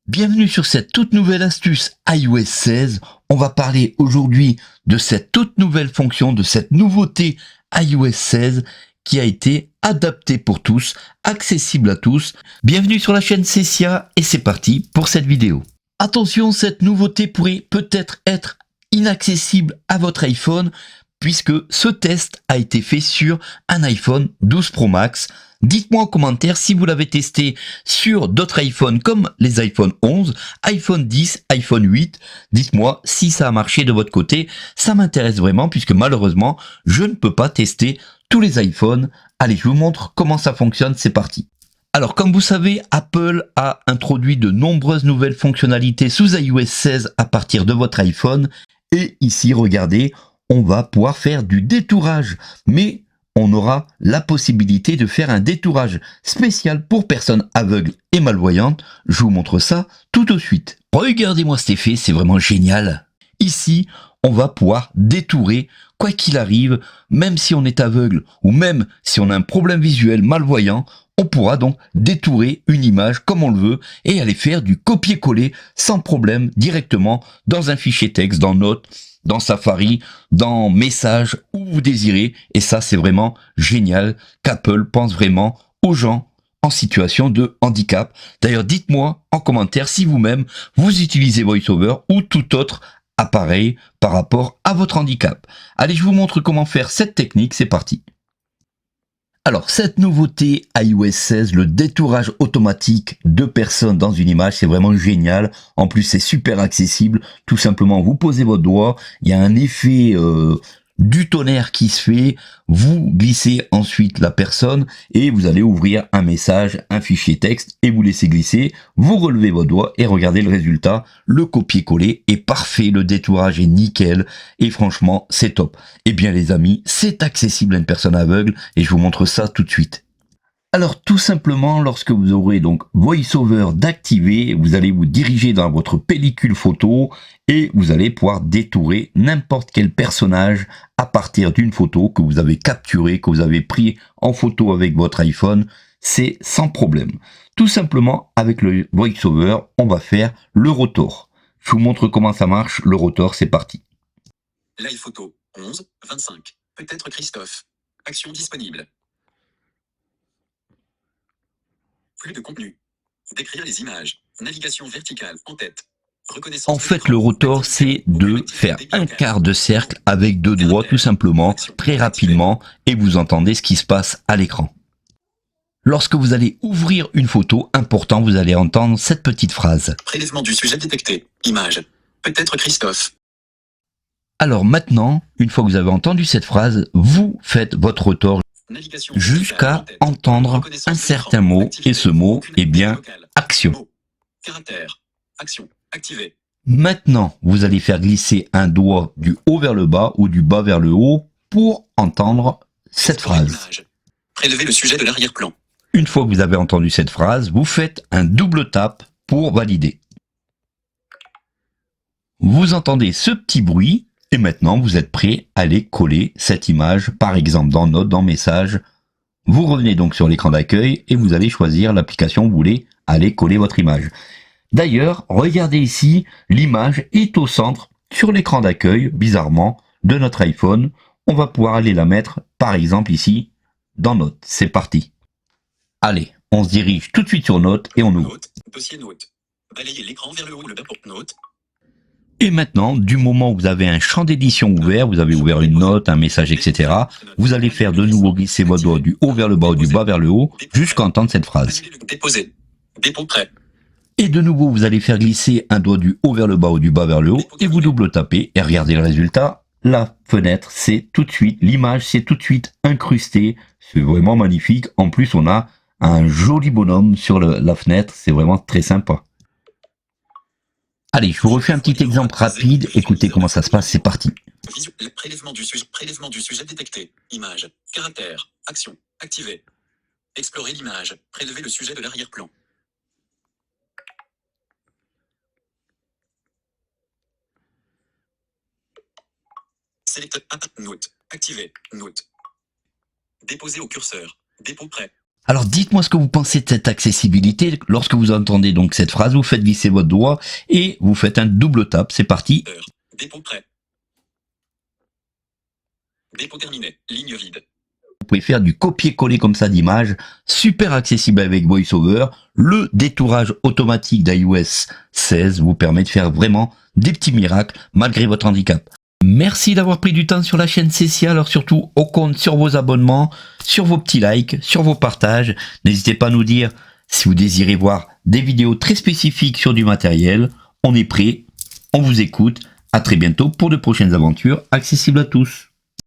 Bienvenue sur cette toute nouvelle astuce iOS 16. On va parler aujourd'hui de cette toute nouvelle fonction, de cette nouveauté iOS 16 qui a été adaptée pour tous, accessible à tous. Bienvenue sur la chaîne Cessia et c'est parti pour cette vidéo. Attention, cette nouveauté pourrait peut-être être inaccessible à votre iPhone puisque ce test a été fait sur un iPhone 12 Pro Max. Dites-moi en commentaire si vous l'avez testé sur d'autres iPhones comme les iPhone 11, iPhone 10, iPhone 8. Dites-moi si ça a marché de votre côté. Ça m'intéresse vraiment puisque malheureusement, je ne peux pas tester tous les iPhones. Allez, je vous montre comment ça fonctionne. C'est parti. Alors, comme vous savez, Apple a introduit de nombreuses nouvelles fonctionnalités sous iOS 16 à partir de votre iPhone. Et ici, regardez, on va pouvoir faire du détourage. Mais on aura la possibilité de faire un détourage spécial pour personnes aveugles et malvoyantes. Je vous montre ça tout de suite. Regardez-moi cet effet, c'est vraiment génial. Ici, on va pouvoir détourer quoi qu'il arrive, même si on est aveugle ou même si on a un problème visuel malvoyant, on pourra donc détourer une image comme on le veut et aller faire du copier-coller sans problème directement dans un fichier texte, dans Notes, dans Safari, dans Messages, où vous désirez. Et ça, c'est vraiment génial qu'Apple pense vraiment aux gens en situation de handicap. D'ailleurs, dites-moi en commentaire si vous-même, vous utilisez VoiceOver ou tout autre appareil par rapport à votre handicap. Allez, je vous montre comment faire cette technique, c'est parti. Alors, cette nouveauté iOS 16, le détourage automatique de personnes dans une image, c'est vraiment génial. En plus, c'est super accessible. Tout simplement, vous posez votre doigt, il y a un effet du tonnerre qui se fait. Vous glissez ensuite la personne et vous allez ouvrir un message, un fichier texte et vous laissez glisser. Vous relevez votre doigt et regardez le résultat. Le copier-coller est parfait, le détourage est nickel et franchement, c'est top. Eh bien les amis, c'est accessible à une personne aveugle et je vous montre ça tout de suite. Alors tout simplement, lorsque vous aurez donc VoiceOver d'activer, vous allez vous diriger dans votre pellicule photo et vous allez pouvoir détourer n'importe quel personnage à partir d'une photo que vous avez capturée, que vous avez pris en photo avec votre iPhone. C'est sans problème. Tout simplement, avec le VoiceOver, on va faire le rotor. Je vous montre comment ça marche. Le rotor, c'est parti. Live photo 11, 25. Peut-être Christophe. Action disponible. Plus de contenu. Décrire les images. Navigation verticale en tête. Reconnaissance En de fait, l'écran. le rotor, Activité. c'est Aucune de faire activité un bloquage. quart de cercle avec deux doigts, tout simplement, Action. très Activé. rapidement, et vous entendez ce qui se passe à l'écran. Lorsque vous allez ouvrir une photo, important, vous allez entendre cette petite phrase. Prélèvement du sujet détecté. Image. Peut-être Christophe. Alors maintenant, une fois que vous avez entendu cette phrase, vous faites votre rotor Navigation verticale en jusqu'à tête. entendre Reconnaissance un de certain l'écran. mot, Activité. et ce mot Aucune est activité bien locale. action. Mot. Caractère. Action. Activé. Maintenant, vous allez faire glisser un doigt du haut vers le bas ou du bas vers le haut pour entendre cette Explorer phrase. l'image. Prélever le sujet de l'arrière-plan. Une fois que vous avez entendu cette phrase, vous faites un double tap pour valider. Vous entendez ce petit bruit et maintenant vous êtes prêt à aller coller cette image, par exemple dans Notes, dans Messages. Vous revenez donc sur l'écran d'accueil et vous allez choisir l'application où vous voulez aller coller votre image. D'ailleurs, regardez ici, l'image est au centre sur l'écran d'accueil, bizarrement, de notre iPhone. On va pouvoir aller la mettre, par exemple ici, dans Notes. C'est parti. Allez, on se dirige tout de suite sur Notes et on ouvre. Note. Dossier note. Balayer l'écran vers le haut ou le bas pour note. Et maintenant, du moment où vous avez un champ d'édition ouvert, vous avez ouvert une note, un message, etc., vous allez faire de nouveau glisser votre doigt du haut vers le bas ou du bas vers le haut jusqu'à entendre cette phrase. Déposer. Dépôt prêt. Et de nouveau, vous allez faire glisser un doigt du haut vers le bas ou du bas vers le haut et vous double tapez et regardez le résultat. La fenêtre, c'est tout de suite, l'image, c'est tout de suite incrusté. C'est vraiment magnifique. En plus, on a un joli bonhomme sur la fenêtre. C'est vraiment très sympa. Allez, je vous refais un petit exemple rapide. Écoutez comment ça se passe. C'est parti. Prélèvement du sujet détecté. Image. Caractère. Action. Activé. Explorer l'image. Prélever le sujet de l'arrière-plan. Select. Note. Activé. Note. Déposer au curseur. Dépôt prêt. Alors dites-moi ce que vous pensez de cette accessibilité. Lorsque vous entendez donc cette phrase, vous faites glisser votre doigt et vous faites un double tap. C'est parti. Heure. Dépôt prêt. Dépôt terminé. Ligne vide. Vous pouvez faire du copier-coller comme ça d'images, super accessible avec VoiceOver. Le détourage automatique d'iOS 16 vous permet de faire vraiment des petits miracles malgré votre handicap. Merci d'avoir pris du temps sur la chaîne Cécia, alors surtout au compte sur vos abonnements, sur vos petits likes, sur vos partages. N'hésitez pas à nous dire si vous désirez voir des vidéos très spécifiques sur du matériel. On est prêt, on vous écoute. À très bientôt pour de prochaines aventures accessibles à tous.